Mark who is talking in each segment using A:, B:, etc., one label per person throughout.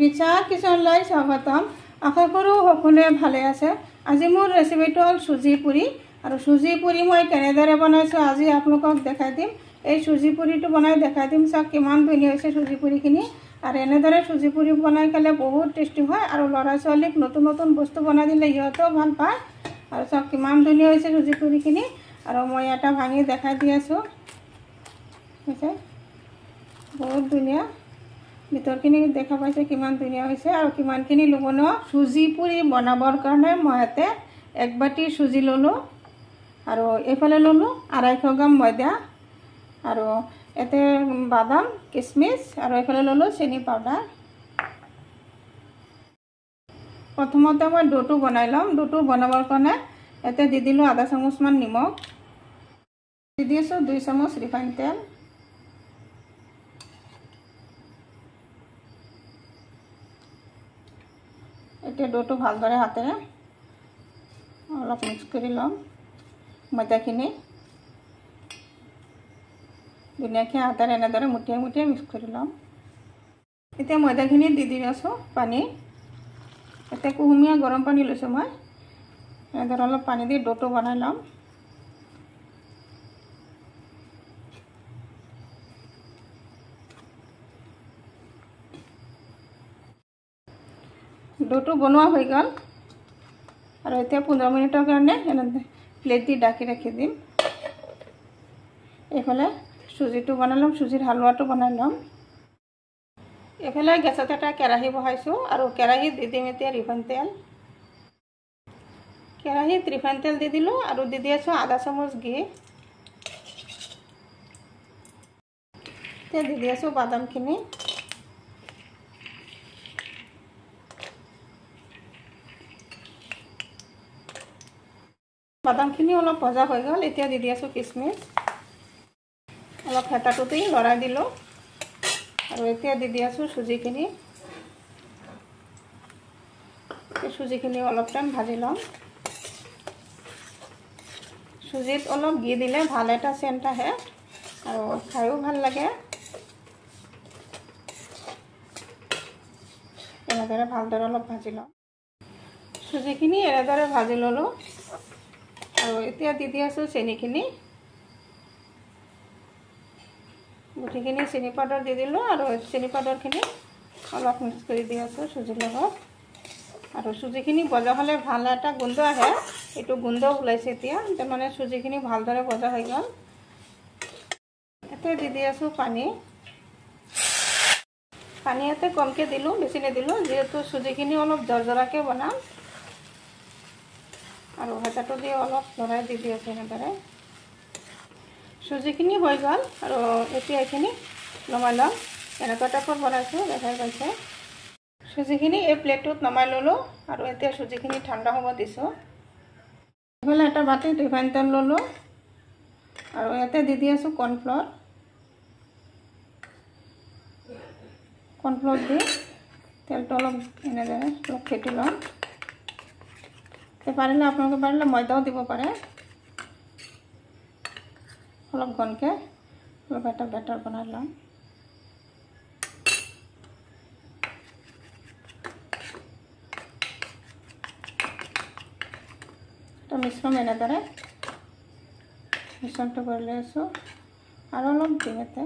A: বিচা কিচেনলৈ স্বাগতম। আশা কৰোঁ সকলোৱে ভালে আছে। আজি মোৰ ৰেচিপিটো হ'ল চুজি পুৰি আৰু চুজি পুৰি মই কেনেদৰে বনাইছোঁ আজি আপোনালোকক দেখাই দিম। এই চুজি পুৰিটো বনাই দেখাই দিম। চাওক কিমান ধুনীয়া হৈছে চুজি পুৰিখিনি। আৰু এনেদৰে চুজি পুৰি বনাই খালে বহুত টেষ্টি হয় আৰু ল'ৰা ছোৱালীক নতুন নতুন বস্তু বনাই দিলে সিহঁতেও ভাল পায়। আৰু চাওক কিমান ধুনীয়া হৈছে চুজি পুৰিখিনি। আৰু মই এটা ভাঙি দেখাই দি আছোঁ। হৈছে বহুত ধুনীয়া, ভিতৰখিনি দেখা পাইছে কিমান ধুনীয়া হৈছে আৰু কিমানখিনি লুবনো। চুজি পুৰি বনাবৰ কাৰণে মই ইয়াতে 1 বাটি চুজি ল'লোঁ আৰু এইফালে ল'লোঁ 250 গ্ৰাম ময়দা আৰু ইয়াতে বাদাম কিচমিচ আৰু এইফালে ল'লোঁ চেনি পাউডাৰ। প্ৰথমতে মই ডোটো বনাই ল'ম। ডোটো বনাবৰ কাৰণে ইয়াতে দি দিলোঁ আধা চামুচমান নিমখ, দি দিছোঁ 2 চামুচ ৰিফাইন তেল, এতিয়া ডোটো ভালদৰে হাতেৰে অলপ মিক্স কৰি ল'ম। ময়দাখিনি ধুনীয়াকৈ হাতেৰে এনেদৰে মুঠিয়াই মুঠিয়াই মিক্স কৰি ল'ম। এতিয়া ময়দাখিনি দি দি আছোঁ পানী। এতিয়া কুহুমীয়া গৰম পানী লৈছোঁ মই। এনেদৰে অলপ পানী দি ডোটো বনাই ল'ম। ডোটো বনোৱা হৈ গ'ল আৰু এতিয়া 15 মিনিটৰ কাৰণে এনেদৰে প্লেট দি ঢাকি ৰাখি দিম। এইফালে চুজিটো বনাই ল'ম, চুজিৰ হালোৱাটো বনাই ল'ম। এইফালে গেছত এটা কেৰাহী বহাইছোঁ আৰু কেৰাহীত দি দিম এতিয়া ৰিফাইন তেল। কেৰাহীত ৰিফাইন তেল দি দিলোঁ আৰু দি দি আছোঁ আধা চামুচ ঘি। এতিয়া দি দি আছোঁ বাদামখিনি। বাদামখিনি অলপ ভজা হৈ গ'ল। এতিয়া দি দি আছোঁ কিচমিচ। অলপ হেতাটো দি লৰাই দিলোঁ আৰু এতিয়া দি দি আছোঁ চুজিখিনি। চুজিখিনি অলপ টাইম ভাজি ল'ম। চুজিত অলপ ঘি দিলে ভাল এটা চেণ্ট আহে আৰু খায়ো ভাল লাগে। এনেদৰে ভালদৰে অলপ ভাজি ল'ম। চুজিখিনি এনেদৰে ভাজি ল'লোঁ আৰু এতিয়া দি দি আছোঁ চেনিখিনি। গুটিখিনি চেনি পাউডাৰ দি দিলোঁ আৰু চেনি পাউডাৰখিনি অলপ মিক্স কৰি দি আছোঁ চুজিৰ লগত। আৰু চুজিখিনি ভজা হ'লে ভাল এটা গোন্ধ আহে। এইটো গোন্ধ ওলাইছে এতিয়া, তাৰমানে চুজিখিনি ভালদৰে ভজা হৈ গ'ল। এতিয়া দি দি আছোঁ পানী। পানী ইয়াতে কমকৈ দিলোঁ, বেছি নিদিলোঁ, যিহেতু চুজিখিনি অলপ জৰজৰাকৈ বনাম। আৰু হেতাটো দি অলপ লৰাই দি দি আছোঁ এনেদৰে। চুজিখিনি হৈ গ'ল আৰু এতিয়া এইখিনি নমাই ল'ম। এনেকুৱা টাইপত বনাইছোঁ, দেখাই পাইছে। চুজিখিনি এই প্লেটটোত নমাই ল'লোঁ আৰু এতিয়া চুজিখিনি ঠাণ্ডা হ'ব দিছোঁ। এইফালে এটা বাটিত ৰিফাইন তেল ল'লোঁ আৰু ইয়াতে দি দি আছোঁ কৰ্ণফ্ল'ৰ। কৰ্ণফ্ল'ৰ দি তেলটো অলপ এনেদৰে অলপ ফেটি ল'ম। পাৰিলে আপোনালোকে পাৰিলে ময়দাও দিব পাৰে। অলপ ঘনকৈ অলপ এটা বেটাৰ বনাই ল'ম। এটা মিশ্ৰণ এনেদৰে মিশ্ৰণটো কৰি লৈ আছোঁ আৰু অলপ দিম ইয়াতে।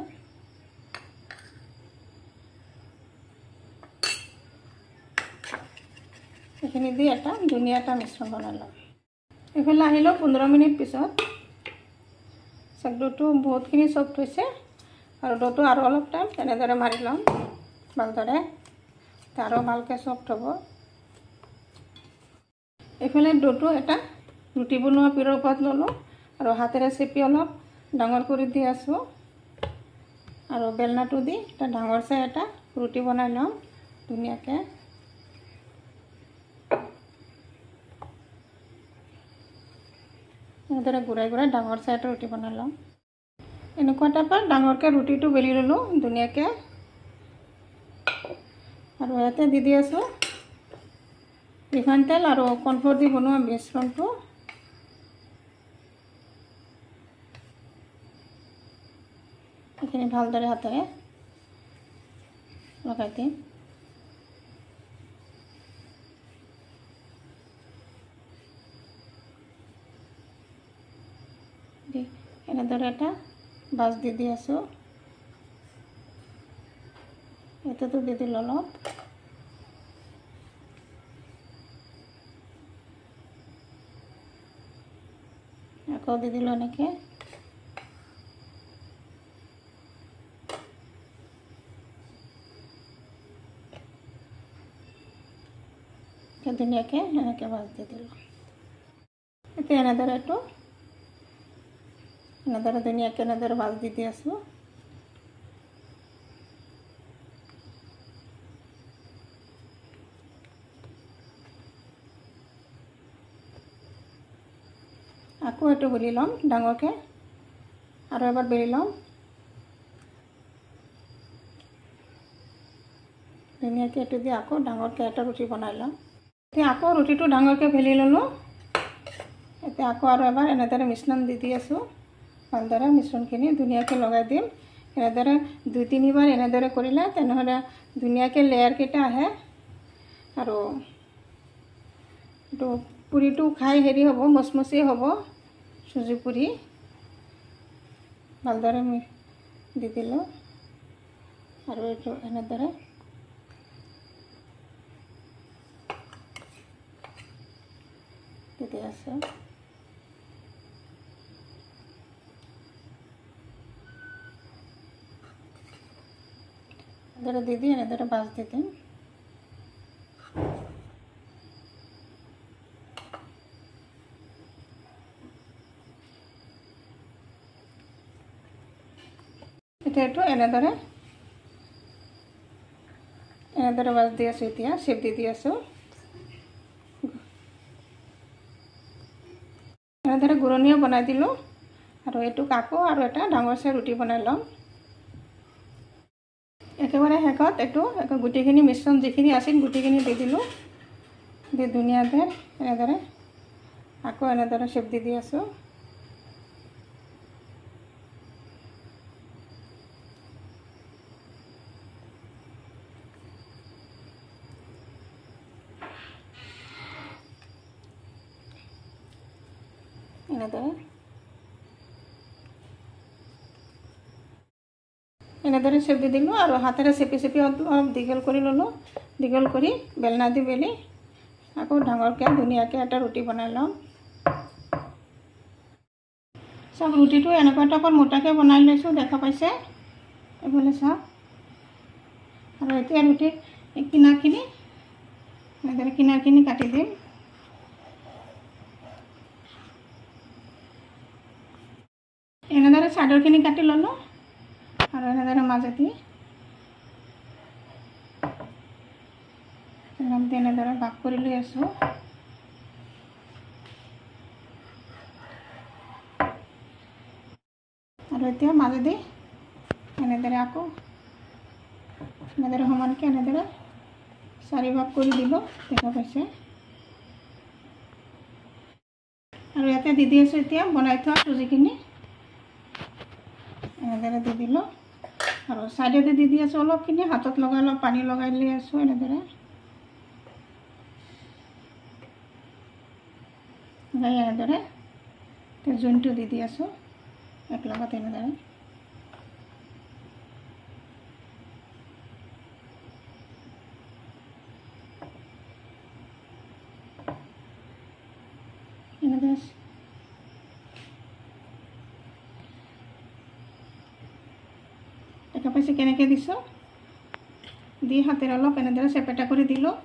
A: এইখিনি দি এটা ধুনীয়া এটা মিশ্ৰণ বনাই ল'ম। এইফালে আহিলোঁ 15 মিনিট পিছত। চাওক ডোটো বহুতখিনি চফ্ট হৈছে আৰু ডোটো আৰু অলপ টাইম এনেদৰে মাৰি ল'ম ভালদৰে, আৰু ভালকৈ চফ্ট হ'ব। এইফালে ডোটো এটা ৰুটি বনোৱা পিৰৰ ওপৰত ল'লোঁ আৰু হাতেৰে চেপি অলপ ডাঙৰ কৰি দি আছোঁ আৰু বেলনাটো দি এটা ডাঙৰ চাই এটা ৰুটি বনাই ল'ম ধুনীয়াকৈ। এনেদৰে ঘূৰাই ঘূৰাই ডাঙৰ চাই এটা ৰুটি বনাই ল'ম। এনেকুৱা টাইপত ডাঙৰকৈ ৰুটিটো বেলি ল'লোঁ ধুনীয়াকৈ আৰু ইয়াতে দি দি আছোঁ ৰিফাইন তেল আৰু কৰ্ণফ্ল'ৰ দি বনোৱা মিশ্ৰণটো। এইখিনি ভালদৰে হাতেৰে লগাই দিম। এনেদৰে এটা বাছ দি আছোঁ। এটাতো দি দিলোঁ অলপ। আকৌ দি দিলোঁ এনেকৈ। ধুনীয়াকৈ এনেকৈ বাছ দি দিলোঁ। এতিয়া এনেদৰে ধুনীয়াকৈ এনেদৰে বাছ দি আছোঁ। আকৌ এইটো বেলি ল'ম ডাঙৰকৈ, আৰু এবাৰ বেলি ল'ম। ধুনীয়াকৈ এইটো দি আকৌ ডাঙৰকৈ এটা ৰুটি বনাই ল'ম। এতিয়া আকৌ ৰুটিটো ডাঙৰকৈ বেলি ল'লোঁ। এতিয়া আকৌ আৰু এবাৰ এনেদৰে মিশ্ৰণ দি আছোঁ। ভালদৰে মিশ্ৰণখিনি ধুনীয়াকৈ লগাই দিম। এনেদৰে 2-3 বাৰ এনেদৰে কৰিলে তেনেহ'লে ধুনীয়াকৈ লেয়াৰকেইটা আহে, আৰু এইটো পুৰিটো খাই হেৰি হ'ব, মচমচি হ'ব। চুজি পুৰি ভালদৰে দি দিলোঁ, আৰু এইটো এনেদৰে দি আছোঁ। এনেদৰে দি এনেদৰে বাছ দি দিম। এতিয়া এইটো এনেদৰে বাছ দি আছোঁ। এতিয়া শ্বেপ দি আছোঁ। এনেদৰে ঘূৰণীয়া বনাই দিলোঁ, আৰু এইটোক আকৌ আৰু এটা ডাঙৰ চাই ৰুটি বনাই ল'ম। একেবাৰে শেষত এইটো গোটেইখিনি মিশ্ৰণ যিখিনি আছিল গোটেইখিনি দি দিলোঁ। দি ধুনীয়াকৈ এনেদৰে আকৌ এনেদৰে শ্বেপ দি আছোঁ। এনেদৰে শ্বেপ দি দিলোঁ, আৰু হাতেৰে চেপি অলপ দীঘল কৰি ল'লোঁ। দীঘল কৰি বেলনা দি বেলি আকৌ ডাঙৰকৈ ধুনীয়াকৈ এটা ৰুটি বনাই ল'ম। চাওক, ৰুটিটো এনেকুৱা টাইপৰ মোটাকৈ বনাই লৈছোঁ, দেখা পাইছে? এইফালে চাওক। আৰু এতিয়া ৰুটিৰ কিনাৰখিনি এনেদৰে কিনাৰখিনি কাটি দিম। এনেদৰে চাদৰখিনি কাটি ল'লোঁ, আৰু এনেদৰে মাজেদি এনেদৰে ভাগ কৰি লৈ আছোঁ। আৰু এতিয়া মাজেদি এনেদৰে আকৌ এনেদৰে সমানকৈ এনেদৰে 4 ভাগ কৰি দিলোঁ, দেখা পাইছে? আৰু ইয়াতে দি আছোঁ এতিয়া বনাই থোৱা চুজিখিনি। এনেদৰে দি দিলোঁ, আৰু চাইডেদি দি আছোঁ অলপখিনি, হাতত লগাই অলপ পানী লগাই লৈ আছোঁ। এনেদৰে এনেদৰে জোনটো দি আছোঁ একলগত। এনেদৰে দেখা পাইছে কেনেকৈ দিছোঁ? দি হাতেৰে অলপ এনেদৰে চেপেটা কৰি দিলোঁ।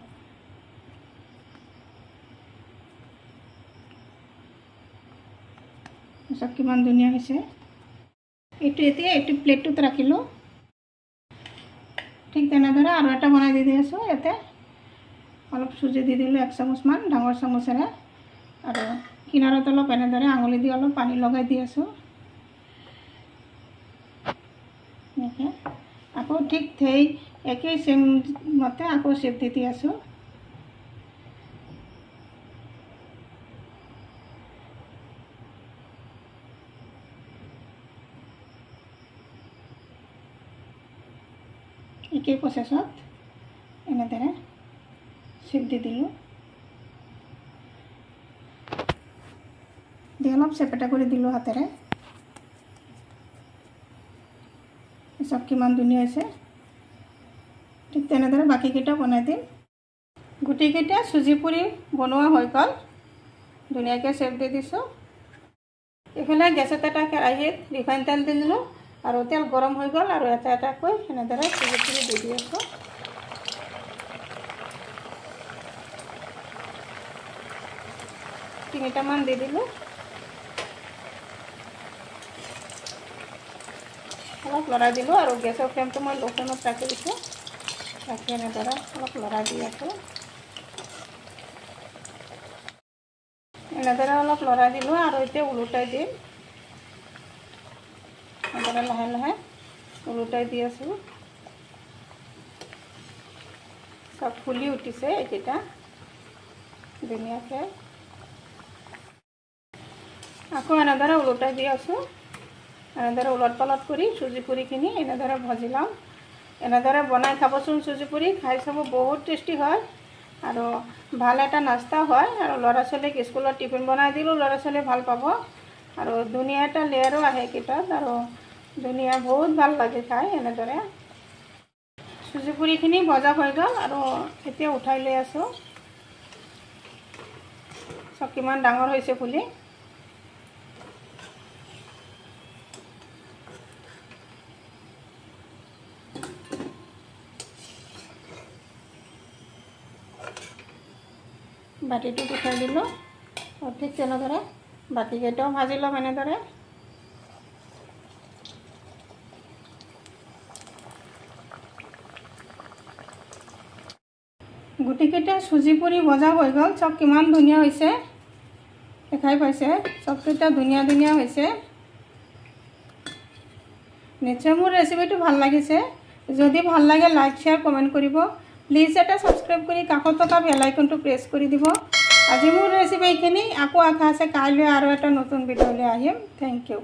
A: চব কিমান ধুনীয়া হৈছে। এতিয়া এইটো প্লেটটোত ৰাখিলোঁ। ঠিক তেনেদৰে আৰু এটা বনাই দি আছোঁ। ইয়াতে অলপ চুজি দি দিলোঁ, 1 চামুচমান ডাঙৰ চামুচেৰে, আৰু কিনাৰত অলপ এনেদৰে আঙুলি দি অলপ পানী লগাই দি আছোঁ। এনেকৈ আকৌ ঠিক সেই একেই চেম মতে আকৌ শ্বেপ দি আছোঁ। একেই প্ৰচেছত এনেদৰে শ্বেপ দি দিলোঁ। দি অলপ চেপেটা কৰি দিলোঁ হাতেৰে। চাওক কিমান ধুনীয়া হৈছে ঠিক তেনেদৰে বাকীকেইটা বনাই দিম গুটিকেইটা চুজি পুৰি বনোৱা হৈ গ'ল ধুনীয়াকৈ চেপ দি দিছোঁ এইফালে গেছত এটা কেৰাহীত ৰিফাইন তেল দি দিলোঁ আৰু তেল গৰম হৈ গ'ল আৰু এটা এটাকৈ এনেদৰে চুজি পুৰি দি আছোঁ তিনিটামান দি দিলোঁ অলপ লৰাই দিলোঁ আৰু গেছৰ ফ্লেমটো মই ল' ফ্লেমত ৰাখি দিছোঁ ৰাখি এনেদৰে অলপ লৰাই দি আছোঁ এনেদৰে অলপ লৰাই দিলোঁ আৰু এতিয়া ওলোটাই দিম এনেদৰে লাহে লাহে ওলোটাই দি আছোঁ চব ফুলি উঠিছে এইকেইটা ধুনীয়াকৈ আকৌ এনেদৰে ওলোটাই দি আছোঁ এনেদৰে ওলট পালট কৰি চুজি পুৰিখিনি এনেদৰে ভাজি ল'ম এনেদৰে বনাই খাবচোন চুজি পুৰি খাই চাব বহুত টেষ্টি হয় আৰু ভাল এটা নাস্তা হয় আৰু ল'ৰা ছোৱালীক স্কুলত টিফিন বনাই দিলোঁ ল'ৰা ছোৱালীয়ে ভাল পাব আৰু ধুনীয়া এটা লেয়াৰো আহে কেইটাত আৰু ধুনীয়া বহুত ভাল লাগে খাই এনেদৰে চুজি পুৰিখিনি ভজা হৈ গ'ল আৰু এতিয়া উঠাই লৈ আছোঁ চব কিমান ডাঙৰ হৈছে ফুলি বাটিটো উঠাই দিলোঁ আৰু ঠিক তেনেদৰে বাকীকেইটাও ভাজি ল'ম এনেদৰে গুটিকেইটা চুজি পুৰি ভজা হৈ গ'ল চব কিমান ধুনীয়া হৈছে দেখাই পাইছে চবকেইটা ধুনীয়া ধুনীয়া হৈছে নিশ্চয় মোৰ ৰেচিপিটো ভাল লাগিছে যদি ভাল লাগে লাইক শ্বেয়াৰ কমেণ্ট কৰিব প্লিজ এটা সাবস্ক্ৰাইব কৰি কাষত থকা বেল আইকনটো প্ৰেছ কৰি দিব আজি মোৰ ৰেচিপি এইখিনি আকৌ আশা আছে কাইলৈ আৰু এটা নতুন ভিডিঅ' লৈ আহিম থেংক ইউ